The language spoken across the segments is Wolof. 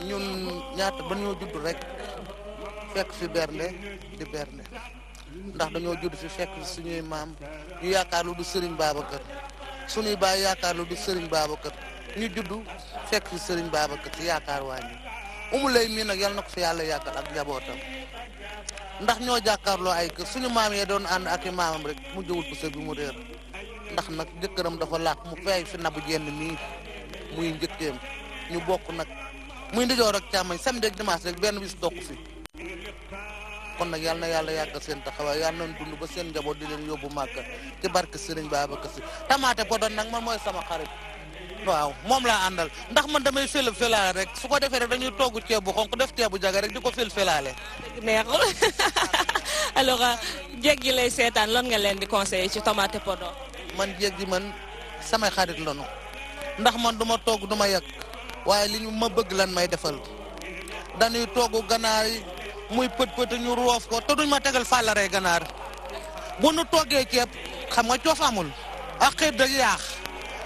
ñun ñaata ba ñoo judd rek fekk fi bernde di bernde ndax dañoo judd fi fekk fi suñuy maam ñu yaakaar lu du Serigne Babacar suñuy baay yaakaar lu du Serigne Babacar ñu judd fekk fi Serigne Babacar ci yaakaar waa ñi Umu Lay mii nag yal na ko fi yàlla yàggal ak njabootam ndax ñoo jàkkaarloo ay kër suñu maam yee doon ànd ak i maamam rek mu jëwul ko sër bi mu réer ndax nag jëkkëram dafa làq mu fay fi nabu jenn nii muy njëkkeem ñu bokk nag muy ndijoor ak càmmoñ samedi ak dimanche rek benn bis dokk fi kon nag yal na yàlla yàggal seen taxawaay yal nañ dund ba seen njaboot di leen yóbbu Màkka ci barke Serigne Babacar Sy Tamaate Podor nag man mooy sama xarit waaw moom laa àndal ndax man damay fëlaale rek su ko defee rek dañuy togg ceeb bu xonk def ceebu jaga rek di ko fëlaale. neexul alors jéeg gi lay seetaan lan nga leen di conseiller ci Tamaate Podor. man jéeg gi man samay xarit lanu ndax man du ma togg du ma yàq waaye li ñu ma bëgg lan may defal dañuy togg ganaar yi muy pët ñu roof ko te duñ ma tegal fàllaree ganaar bu nu toggee ceeb xam nga coof amul ak xeet da yaax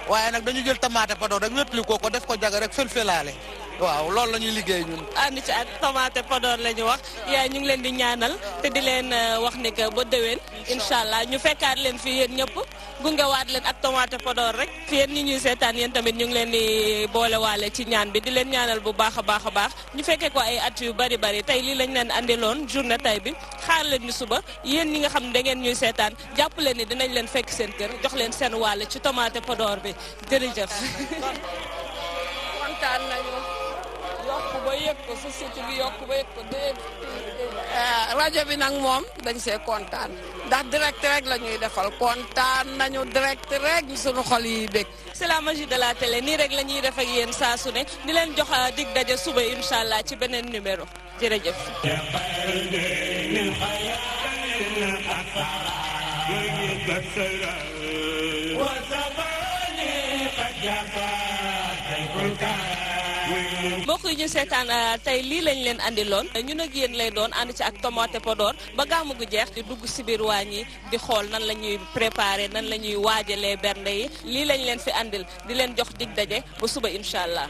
waaye nag dañu jël Tamaate Podor rek wétli ko def ko jaga rek fël-fëlaale waaw loolu la ñuy liggéey ñun. ànd ci ak Tamaate Podor la ñu wax yaay ñu ngi leen di ñaanal te di leen wax ni que ba déwén incha allah ñu fekkaat leen fii yéen ñëpp gungewaat leen ak Tamaate Podor rek fi yéen ñi ñuy seetaan yéen tamit ñu ngi leen di boolewaale ci ñaan bi di leen ñaanal bu baax a baax ñu fekkee ko ay at yu bari tey lii lañ leen andiloon journée tey bi xaar leen ñu suba yéen ñi nga xam ne da ngeen ñuy seetaan jàpp leen ni dinañ leen fekk seen kër jox leen seen wàll ci Tamaate Podor bi jërëjëf. kontaan nañu. yokk ba yëg ko société bi yokk ba yëg ko rajo bi nag moom dañ see kontaan ndax direct rek la ñuy defal kontaan nañu direct rek suñu xol yi bég. c'est la magie de la télé nii rek la ñuy def ak yéen saa su ne di leen jox dig daje suba incha allah ci beneen numéro jërëjëf. mbokk yi ñu seetaan tey lii lañ leen andiloon ñun ak yéen lay doon ànd ci ak Tamaate Podor ba gàmmu gu jeex di dugg si biir waañ yi di xool nan la ñuy préparer nan la ñuy waajalee bernde yi lii lañ leen fi andil di leen jox dig daje ba suba incha allah.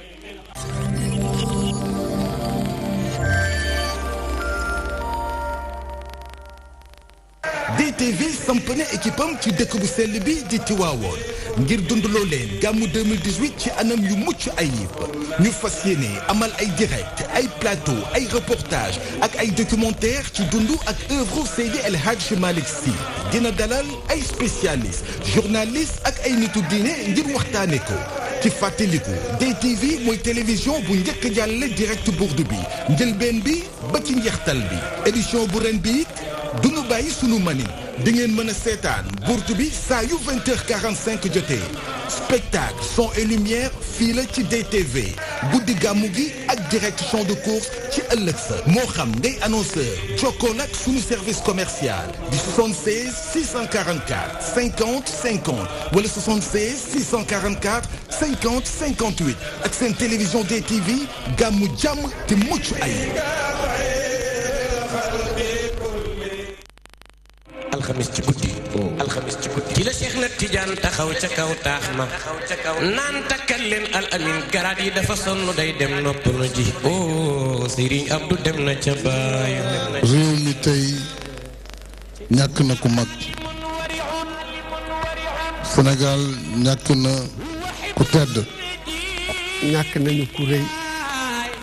DTV samp na équipe am ci dëkk bu sell bi di Tiwaawoon ngir dundaloo leen gàmmu 2018 ci anam yu mucc ayib ñu fas yéene amal ay direct ay plateau ay reportage ak ay documentaire ci dundu ak œuvre Seydi El Hadji Malick Sy dina dalal ay spécialiste journaliste ak ay nitu diine ngir waxtaane ko ci fàttaliku DTV mooy télévision bu njëkk jàlle direct bourdu bi njëlbeen bi ba ci njeextal bi édition bu ren bi duñu bàyyi sunu mani di ngeen mën a seetaan burtu bi saa yu 20h45 jotee spectacle son et lumière fii la ci DTV guddi gàmmu gi ak direct champ de course ci ëllëg sa moo xam ngay annonceur jokkool ak sunu service commercial di 76 644 50 50 wala 76 644 50 58 ak seen télévision DTV gàmmu jàmm te mucc ay alxamis ci guddi ci la Cheikh na Tidiane taxaw ca kaw taax ma naan takkal leen al amin garaat yi dafa sonn day dem noppalu ji oh Serigne Abdou dem na ca baayu réew mi tey ñàkk na ku mag Sénégal ñàkk na ku tedd ñàkk nañu ku rëy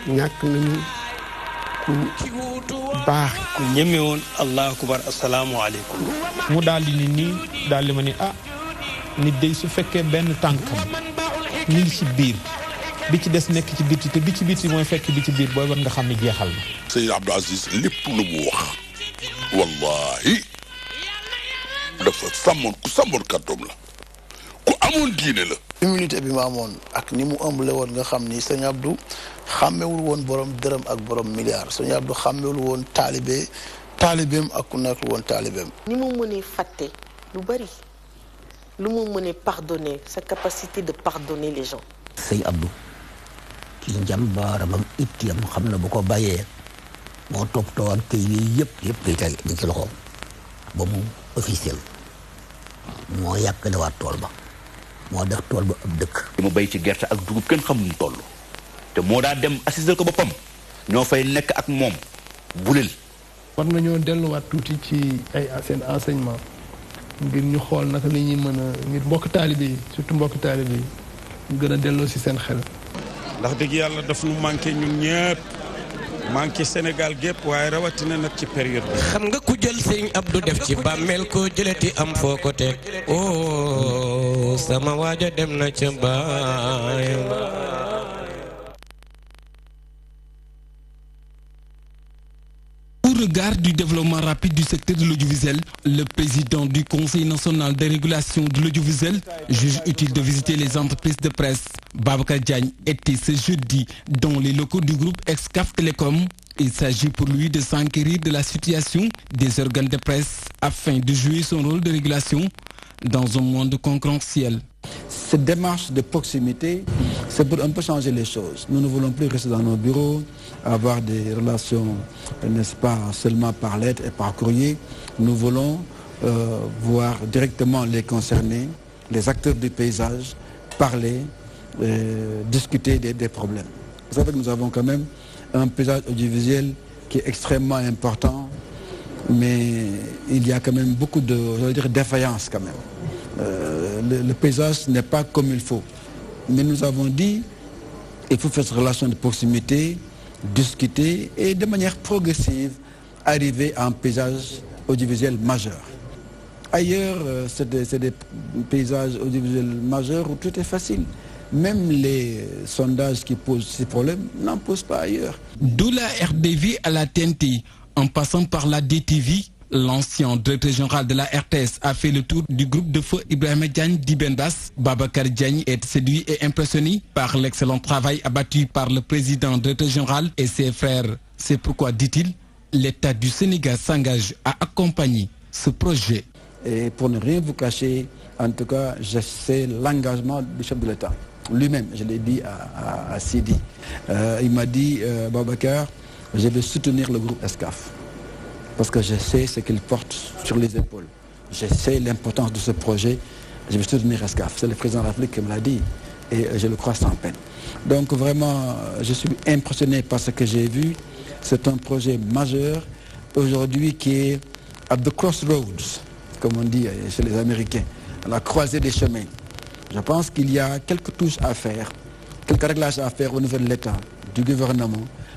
ñàkk nañu ku baax ku ñeme woon allahu akbar asalaamaaleykum mu daal di ni nii daal di ma ni nit day su fekkee benn tànkam mi ngi ci biir bi ci des nekk ci biti te bi ci biti mooy fekk bi ci biir booy war nga xam ne jeexal na. Seydi Abdou Aziz lépp lu mu wax wallahi dafa ku sàmmoon kàddoom la ku amoon diine la. humilité bi ma amoon ak ni mu ëmbale woon nga xam ni sëñ Abdou xàmmewul woon borom dërëm ak borom milliard sëñ Abdou xàmmewul woon taalibeem ak ku nekkul woon taalibeem. ni mu mënee fàtte lu bari lu mu mënee pardonner sa capacité de pardonner les gens. sëñ Abdou ci njàmbaaramam ittiyam xam na bu ko bàyyee moo toppatoo ak kay yi yëpp kay tey di ci loxoom ba mu officiel moo yàqalewaat tool ba moo def tool ba ab dëkk. mu bay ci gerte ak dugub kenn xamul toll te moo daa dem assister ko boppam ñoo fay nekk ak moom bulil. war nañoo delluwaat tuuti ci ay seen enseignement ngir ñu xool naka la ñuy mën a ngir mbokk taalibe yi surtout mbokk taalibe yi ñu gën a delloo si seen xel. ndax dëgg yàlla daf nu manqué ñun ñëpp manqué Sénégal gépp waaye rawatina nag ci période bi. xam nga ku jël sëñ Abdou def ci bàmmeel koo jëlati am foo ko teg oh sama waaja dem na ca baayam. Au regard du développement rapide du secteur de l'audiovisuel, le président du Conseil national de régulation de l'audiovisuel juge utile de visiter les entreprises de presse. Babacar Diagne était ce jeudi dans les locaux du groupe Excaf Télécom. Il s'agit pour lui de s'enquérir de la situation des organes de presse afin de jouer son rôle de régulation dans un monde concurrentiel. Cette démarche de proximité, c'est pour un peu changer les choses. Nous ne voulons plus rester dans nos bureaux, avoir des relations, n'est-ce pas, seulement par lettre et par courrier. Nous voulons voir directement les concernés, les acteurs du paysage, parler, discuter des problèmes. Vous savez que nous avons quand même un paysage audiovisuel qui est extrêmement important, mais il y a quand même beaucoup de, je veux dire, défaillances quand même. Le paysage n'est pas comme il faut. Mais nous avons dit qu'il faut faire cette relation de proximité, discuter et de manière progressive arriver à un paysage audiovisuel majeur. Ailleurs, c'est des paysages audiovisuels majeurs où tout est facile. Même les sondages qui posent ces problèmes n'en posent pas ailleurs. De la RDV à la TNT, en passant par la DTV, l'ancien directeur général de la RTS a fait le tour du groupe de feu Ibrahima Diagne d'Ibenbas. Babacar Diagne est séduit et impressionné par l'excellent travail abattu par le président directeur général et ses frères. C'est pourquoi, dit-il, l'État du Sénégal s'engage à accompagner ce projet. Et pour ne rien vous cacher, en tout cas, je sais l'engagement du chef de l'État. Lui-même, je l'ai dit à Sidi. Il m'a dit, Babacar, je vais soutenir le groupe Excaf. Parce que je sais ce qu'il porte sur les épaules. Je sais l'importance de ce projet. Je vais soutenir Excaf. C'est le président de la République qui me l'a dit. Et je le crois sans peine. Donc vraiment, je suis impressionné par ce que j'ai vu. C'est un projet majeur aujourd'hui qui est at the crossroads, comme on dit chez les Américains, à la croisée des chemins. Je pense qu'il y a quelques touches à faire, quelques réglages à faire au niveau de l'État, du gouvernement,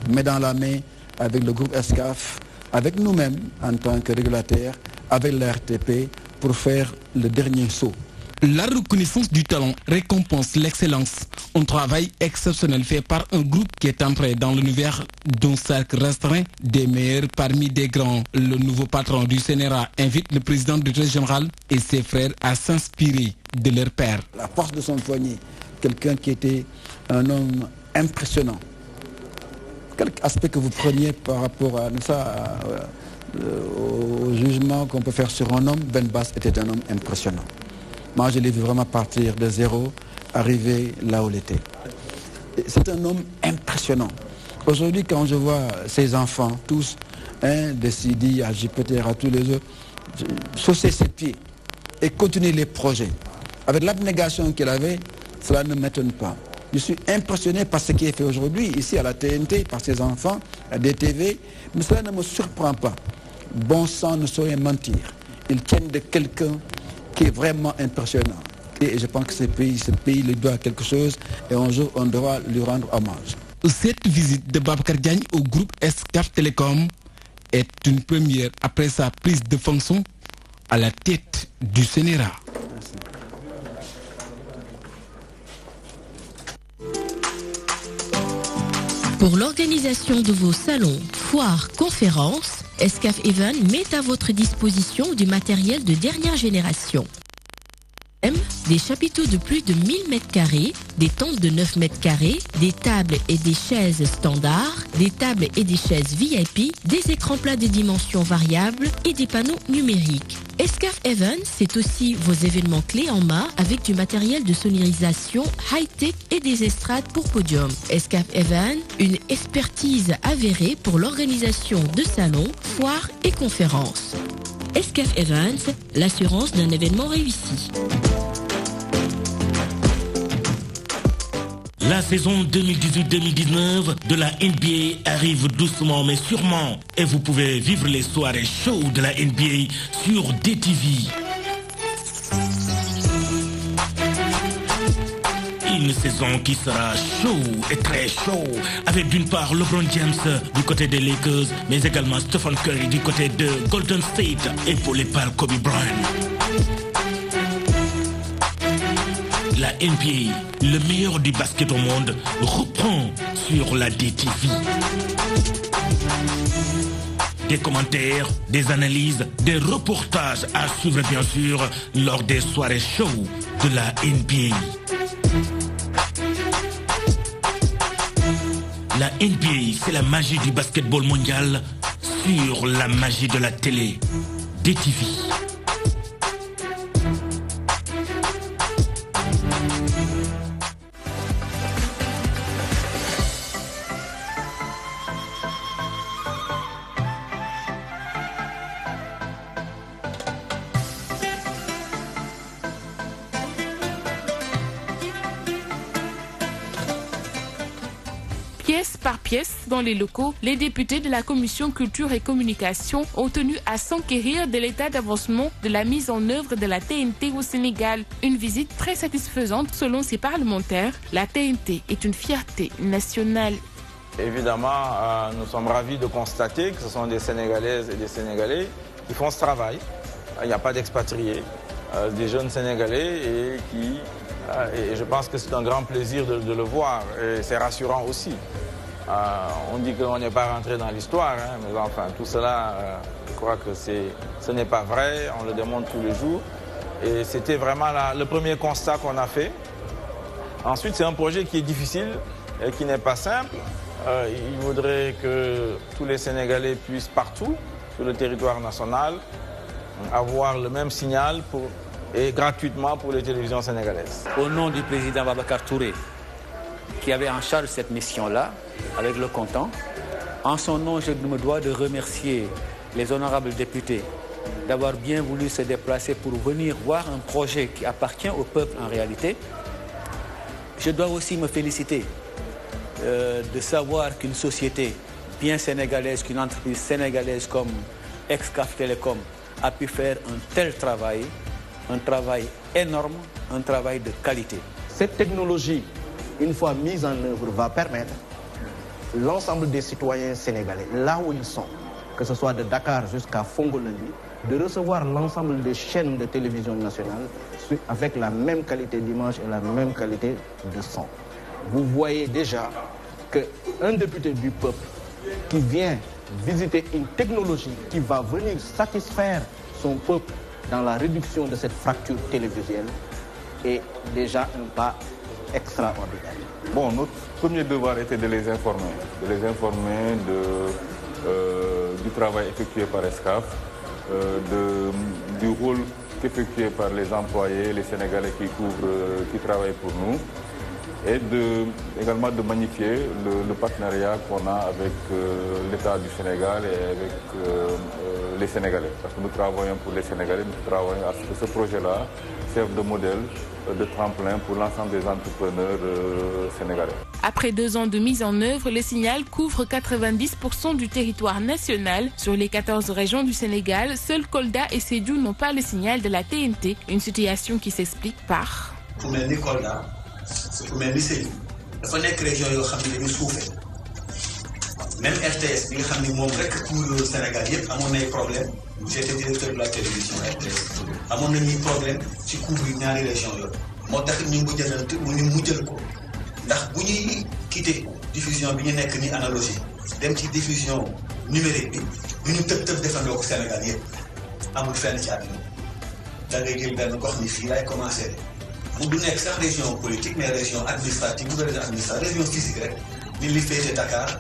mais dans la main avec le groupe Excaf, avec nous-mêmes en tant que régulateurs, avec la RTP, pour faire le dernier saut. La reconnaissance du talent récompense l'excellence. Un travail exceptionnel fait par un groupe qui est entré dans l'univers d'un cercle restreint des meilleurs parmi des grands. Le nouveau patron du CNRA invite le président du directeur général et ses frères à s'inspirer de leur père. La force de son poignet, quelqu'un qui était un homme impressionnant. Quel aspect que vous preniez par rapport à ça, au jugement qu'on peut faire sur un homme, Ben Bass était un homme impressionnant. Moi, je l'ai vu vraiment partir de zéro, arriver là où il était. C'est un homme impressionnant. Aujourd'hui, quand je vois ces enfants, tous, de Sidi à Jupiter, à tous les autres, chausser ses pieds et continuer les projets. Avec l'abnégation qu'il avait, cela ne m'étonne pas. Je suis impressionné par ce qui est fait aujourd'hui, ici à la TNT, par ces enfants, à DTV, mais cela ne me surprend pas. Bon sang ne saurait mentir. Ils tiennent de quelqu'un qui est vraiment impressionnant. Et je pense que ce pays lui doit quelque chose et un jour on doit lui rendre hommage. Cette visite de Babacar Diagne au groupe Excaf Télécom est une première après sa prise de fonction à la tête du CNRA. Pour l'organisation de vos salons, foires, conférences, Excaf Event met à votre disposition du matériel de dernière génération. Des chapiteaux de plus de 1000 m², des tentes de 9 m², des tables et des chaises standards, des tables et des chaises VIP, des écrans plats de dimensions variables et des panneaux numériques. Excaf Event, c'est aussi vos événements clés en main avec du matériel de sonorisation high-tech et des estrades pour podium. Excaf Event, une expertise avérée pour l'organisation de salons, foires et conférences. Excaf Events, l'assurance d'un événement réussi. La saison 2018-2019 de la NBA arrive doucement mais sûrement et vous pouvez vivre les soirées chaudes de la NBA sur DTV. Une saison qui sera chaud et très chaud avec d'une part LeBron James du côté des Lakers mais également Stephen Curry du côté de Golden State épaulé par Kobe Bryant. La NBA, le meilleur du basket au monde, reprend sur la DTV. Des commentaires, des analyses, des reportages à suivre bien sûr lors des soirées show de la NBA. La NBA, c'est la magie du basketball mondial sur la magie de la télé. DTV. Pièce par pièce, dans les locaux, les députés de la Commission Culture et Communication ont tenu à s'enquérir de l'état d'avancement de la mise en œuvre de la TNT au Sénégal. Une visite très satisfaisante selon ces parlementaires. La TNT est une fierté nationale. Évidemment, nous sommes ravis de constater que ce sont des Sénégalaises et des Sénégalais qui font ce travail. Il n'y a pas d'expatriés, des jeunes Sénégalais et je pense que c'est un grand plaisir de le voir et c'est rassurant aussi. On dit qu'on n'est pas rentré dans l'histoire, mais enfin tout cela, je crois que ce n'est pas vrai, on le démontre tous les jours. Et c'était vraiment le premier constat qu'on a fait. Ensuite, c'est un projet qui est difficile et qui n'est pas simple. Il faudrait que tous les Sénégalais puissent partout, sur le territoire national, avoir le même signal et gratuitement pour les télévisions sénégalaises. Au nom du président Babacar Touré, qui avait en charge cette mission-là, avec le comptant, en son nom, je me dois de remercier les honorables députés d'avoir bien voulu se déplacer pour venir voir un projet qui appartient au peuple en réalité. Je dois aussi me féliciter de savoir qu'une société bien sénégalaise, qu'une entreprise sénégalaise comme Excaf Télécom a pu faire un tel travail, un travail énorme, un travail de qualité. Cette technologie, une fois mise en œuvre, va permettre l'ensemble des citoyens sénégalais, là où ils sont, que ce soit de Dakar jusqu'à Fongolandi, de recevoir l'ensemble des chaînes de télévision nationale avec la même qualité d'image et la même qualité de son. Vous voyez déjà qu'un député du peuple qui vient visiter une technologie qui va venir satisfaire son peuple dans la réduction de cette fracture télévisuelle est déjà un pas extraordinaire. Bon, notre premier devoir était de les informer du travail effectué par Excaf, du rôle qu'effectué par les employés, les Sénégalais qui travaillent pour nous, et également de magnifier le partenariat qu'on a avec l'État du Sénégal et avec les Sénégalais. Parce que nous travaillons pour les Sénégalais, nous travaillons à ce que ce projet-là serve de modèle, de tremplin pour l'ensemble des entrepreneurs sénégalais. Après 2 ans de mise en œuvre, le signal couvre 90% du territoire national. Sur les 14 régions du Sénégal, seuls Kolda et Sédhiou n'ont pas le signal de la TNT, une situation qui s'explique par... Pour mener Kolda, c'est pour mener Sédhiou. Il faut que les régions soient souffrent. Même RTS, bi nga xam ne moom rek pour le Sénégal yëpp amoon nay problème. J'étais directeur de la télévision RTS. amoon nañuy problème ci couvrir ñaari région yooyu. moo tax ñu mujjal ko ndax bu ñuy quitter diffusion bi ñu nekk ni analogie dem ci diffusion numérique bi du ñu tëb defandoo ko Sénégal yëpp amul fenn ci àdduna da ngay jël benn gox ni fii lay commencé mu du nekk sax région politique mais région administrative bu ko région administrative région physique rek ni li féete Dakar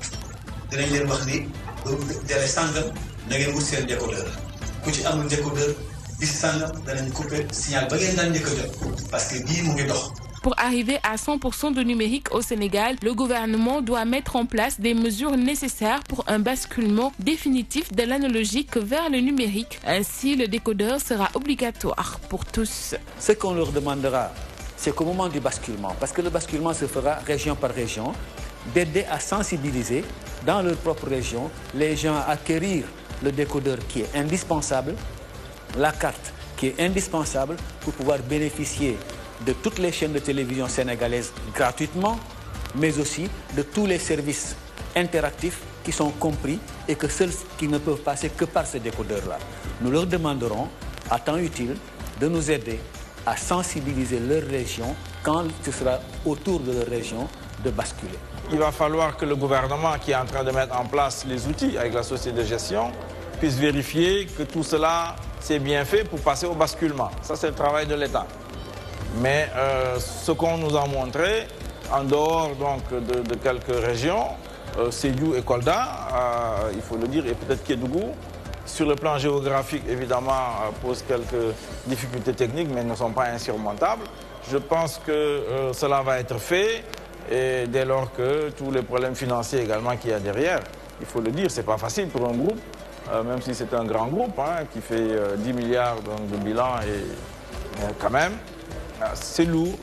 dinañ leen wax ni délai sàngam na ngeen wut seen décodeur ku ci amul décodeur bis sàngam danañ couper signal ba ngeen daan njëkk a jot parce que bii mu ngi dox. Pour arriver à 100% de numérique au Sénégal, le gouvernement doit mettre en place des mesures nécessaires pour un basculement définitif de l'analogique vers le numérique. Ainsi, le décodeur sera obligatoire pour tous. Ce qu'on leur demandera, c'est qu'au moment du basculement, parce que le basculement se fera région par région, d'aider à sensibiliser dans leur propre région les gens à acquérir le décodeur qui est indispensable, la carte qui est indispensable pour pouvoir bénéficier de toutes les chaînes de télévision sénégalaises gratuitement, mais aussi de tous les services interactifs qui sont compris et que ceux qui ne peuvent passer que par ce décodeur-là. Nous leur demanderons, à temps utile, de nous aider à sensibiliser leur région quand ce sera autour de leur région de basculer. Il va falloir que le gouvernement qui est en train de mettre en place les outils avec la société de gestion puisse vérifier que tout cela s'est bien fait pour passer au basculement. Ça, c'est le travail de l'État. Mais ce qu'on nous a montré, en dehors donc, de quelques régions, Sédhiou et Kolda, il faut le dire, et peut-être Kédougou, sur le plan géographique, évidemment, pose quelques difficultés techniques, mais ne sont pas insurmontables. Je pense que cela va être fait, et dès lors que tous les problèmes financiers également qu'il y a derrière, il faut le dire, c'est pas facile pour un groupe, même si c'est un grand groupe qui fait 10 milliards de bilan, mais quand même, c'est lourd,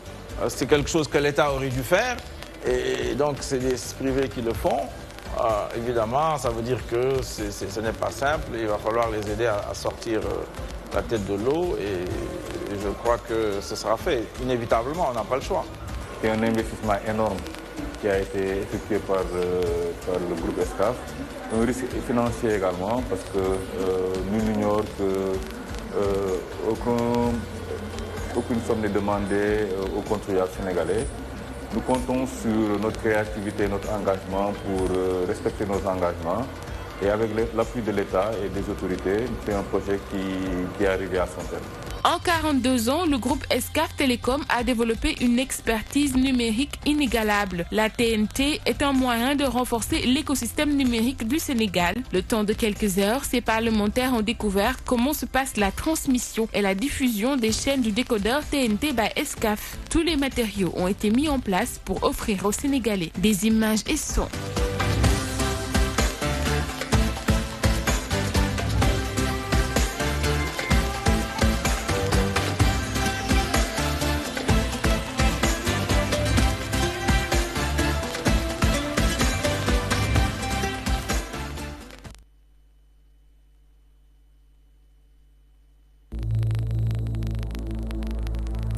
c'est quelque chose que l'État aurait dû faire, et donc c'est des privés qui le font. Évidemment, ça veut dire que ce n'est pas simple, il va falloir les aider à sortir la tête de l'eau, et je crois que ce sera fait, inévitablement, on n'a pas le choix. C'est un investissement énorme qui a été effectué par le groupe ESCAF. Un risque financier également, parce que nous ignorons qu'aucune somme n'est demandée aux contribuables sénégalais. Nous comptons sur notre créativité et notre engagement pour respecter nos engagements. Et avec l'appui de l'État et des autorités, c'est un projet qui est arrivé à son terme. En 42 ans, le groupe Excaf Télécom a développé une expertise numérique inégalable. La TNT est un moyen de renforcer l'écosystème numérique du Sénégal. Le temps de quelques heures, ces parlementaires ont découvert comment se passe la transmission et la diffusion des chaînes du décodeur TNT by Excaf. Tous les matériaux ont été mis en place pour offrir aux Sénégalais des images et sons.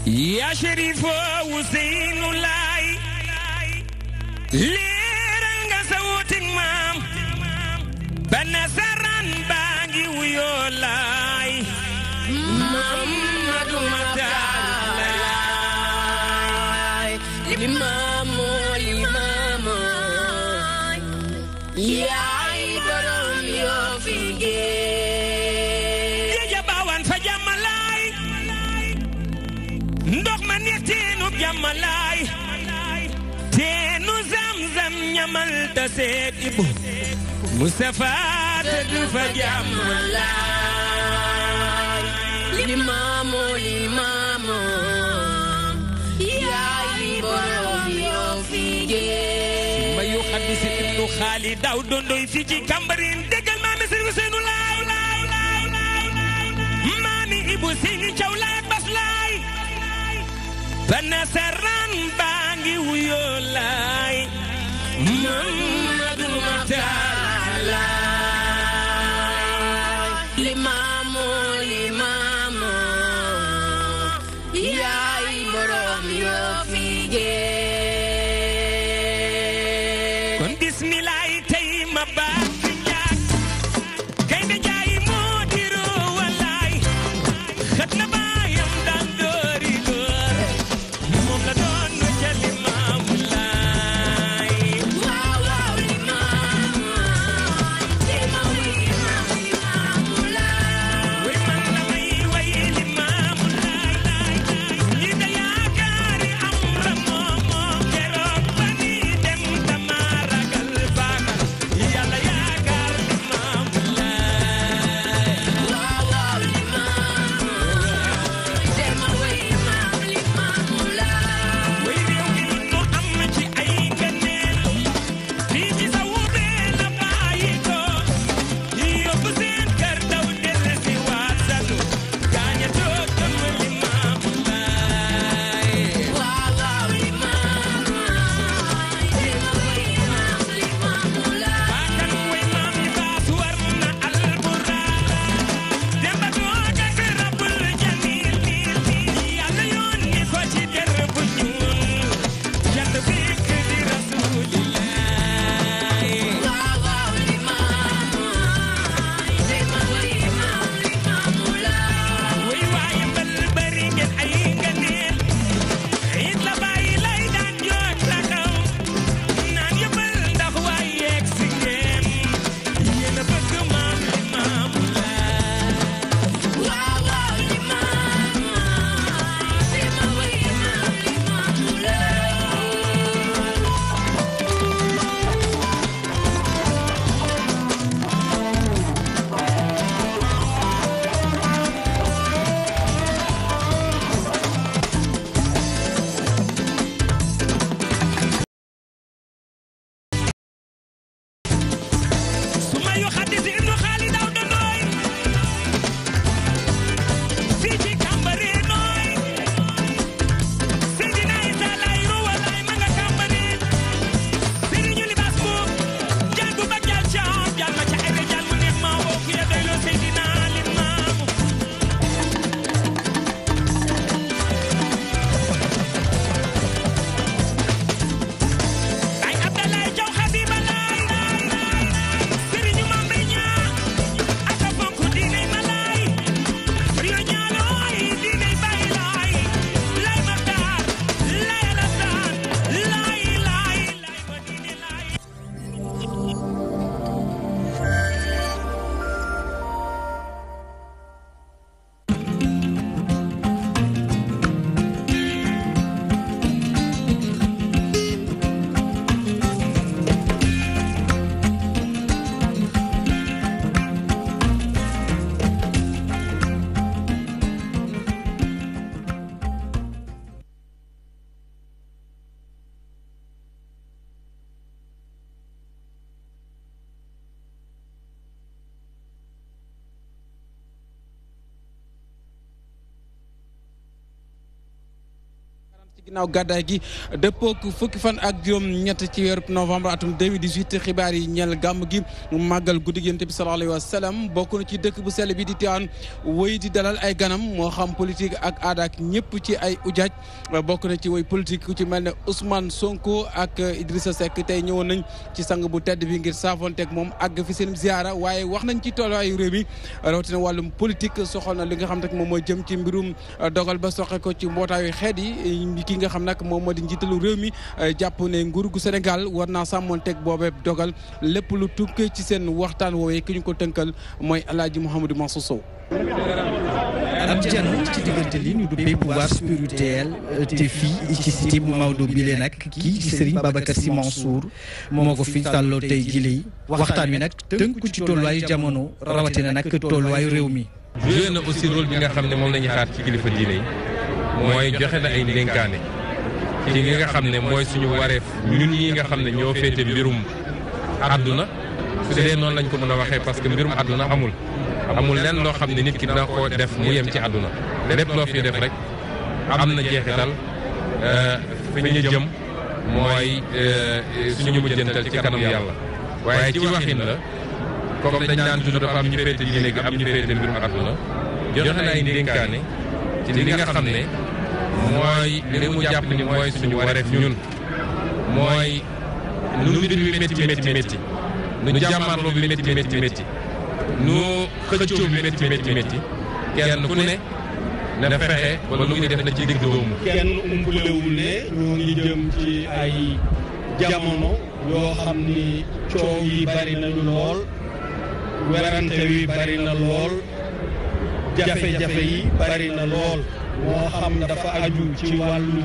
Ya Sherifo Ousseynou Laye leeral nga sa wutik maam ba nasaraan baa ngi wuyoo laay Mamadou Matar Laye limaamu limaamu yaay borom yoo fi géej jeja baawan fa jàmmalaay ndox ma neex teenu jàmmalaay teenu zam-zam ñamal ta seet ibu Mustafa te du fa jàmmalaay limaamu limaamu yaay borom yoo fi géej mayu xaddi si ibnu xaali daw dondoy fi ci Kambarin déggal maami Sëriñ Ousseynou Laay maami Ibu Seyni Caw Laay Bas Laay Banasaran bangi wuyoo laay Mamadou Matar Laay limaamu limaamu yaay borom yoo fi géej kon bismilaay tey ma baax fi njaag gaynde jaay moo diroo walaay xat na baayam daan doori ginnaaw gàddaay gi dëppook fukki fan ak juróom ñett ci weeru novembre atum 2018 xibaar yi ñeel gàmm gi màggal guddi gi Yonent bi sallallahu alayhi wa sallam bokk na ci dëkk bu sell bi di Tiwaawan woy di dalal ay ganam moo xam politique ak aada ak ñëpp ci ay ujaaj bokk na ci woy politique ku ci mel ne Ousmane Sonko ak Idrissa Seck tey ñëwoon nañ ci sang bu tedd bi ngir saafonteeg moom àgg fi seen ziara waaye wax nañ ci tolluwaayu réew mi rawatina wàllum politique soxal na li nga xam te moom mooy jëm ci mbirum dogal ba soxe ko ci mbootaayu xeet yi ki nga xam nag moom moo di njiitalu réew mi jàpp ne nguur gu Sénégal war naa sàmmonteeg boobee dogal lépp lu tukkee ci seen waxtaan woowee ki ñu ko tënkal mooy El Hadj Mouhamadou Mansour Sow. ab jànn ci diggante li ñu duppee pouvoir spirituel te fii ci cité bu Maodo bi lee nag kii ci Serigne Babacar Sy Mansour moo ko fi tàlloo tey jile waxtaan wi nag tënku ci tolluwaayu jamono rawatina nag tolluwaayu réew mi. joué na aussi rôle bi nga xam ne moom la ñuy xaar ci kilifa diine yi mooy joxe na ay ndénkaane ci li nga xam ne mooy suñu wareef ñun ñi nga xam ne ñoo féete mbirum àdduna su dee noonu lañ ko mën a waxee parce que mbirum àdduna amul lenn loo xam ne nit ki dina ko def mu yem ci àdduna lépp loo fi def rek am na jeexital fi ñu jëm mooy suñu mujjantal ci kanam yàlla waaye ci waxin la comme dañ naan toujours dafa am ñu féete diine gi am ñu féete mbirum àdduna joxe na ay ndénkaane ci li nga xam ne mooy li mu jàpp ni mooy suñu wareef ñun mooy nu mbir mi métti nu jàmmarloo bi métti nu xëccoo bi métti kenn ku ne na fexe ba lu muy def na ci digg doomu. kenn umpulewul ne ñoo ngi jëm ci ay jamono yoo xam ni coow yi bari nañu lool werante wi bari na lool jafe-jafe yi bari na lool moo xam dafa aju ci wàllu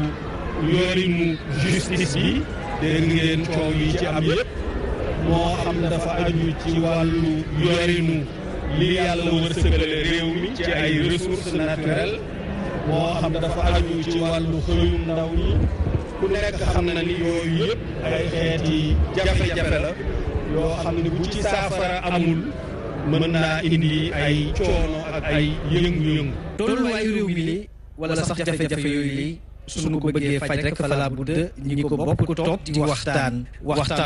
yorinu justice bi dégg ngeen coow yi ci am yëpp moo xam dafa aju ci wàllu yorinu li yàlla wërsëgale réew mi ci ay ressources naturelles moo xam dafa aju ci wàllu xëyum ndaw ñi ku nekk xam na ni yooyu yëpp ay xeeti jafe-jafe la yoo xam ne bu ci saafara amul mën naa indi ay coono ak ay yëngu-yëngu. tolluwaayu réew mi li wala sax jafe-jafe yooyu li suñu ko bëggee faj rek fala bu dë ñi ko bokk toog di waxtaan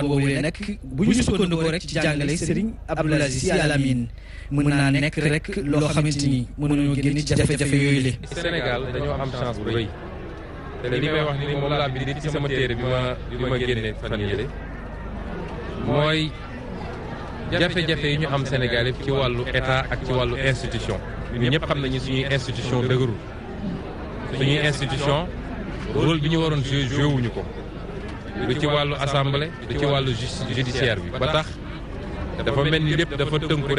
woowee nag bu ñu sukkandikoo rek ci jàngale Serigne Abdoul Aziz Sy Al Amine mën naa nekk rek loo xamante ni mën nañoo génn ci jafe-jafe yooyu li Sénégal dañoo am chance bu rëy te li may wax ni moom laa bind ci sama téere bi ma génne fan yële mooy jafe-jafe yi ñu am Sénégal yëpp ci wàllu état ak ci wàllu institution ñu ñëpp xam nañu suñuy institution dëgërul suñuy institution rôle bi ñu waroon joué wuñu ko du ci wàllu assemblée du ci wàllu judiciaire bi ba tax dafa mel ni lépp dafa tënku rek